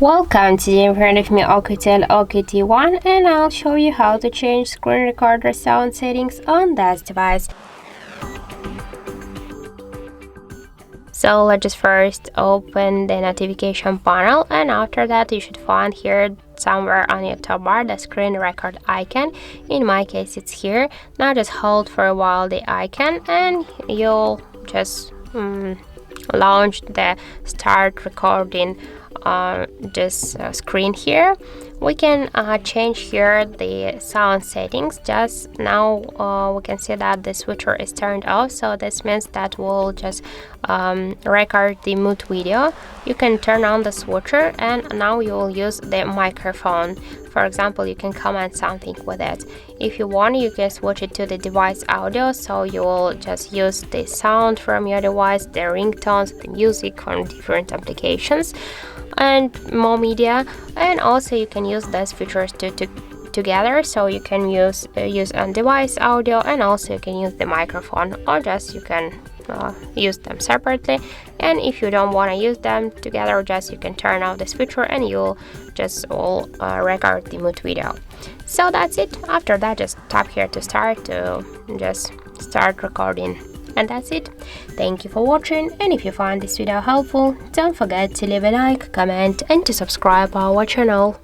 Welcome, today in front of me OUKITEL OKT1 and I'll show you how to change screen recorder sound settings on this device. So let's just first open the notification panel, and after that you should find here somewhere on your top bar the screen record icon. In my case it's here. Now just hold for a while the icon and you'll just launch the start recording this screen here. We can change here the sound settings. Just now we can see that the switcher is turned off, so this means that we'll just record the mute video. You can turn on the switcher and now you will use the microphone. For example, you can comment something with it. If you want, you can switch it to the device audio, so you will just use the sound from your device, the ringtones, the music from different applications and more media. And also you can use those features together, so you can use on device audio, and also you can use the microphone, or just you can use them separately. And if you don't want to use them together, just you can turn off the switcher and you'll just all record the mute video. So that's it. After that, just tap here to start recording. And that's it. Thank you for watching, and if you find this video helpful, don't forget to leave a like, comment and to subscribe our channel.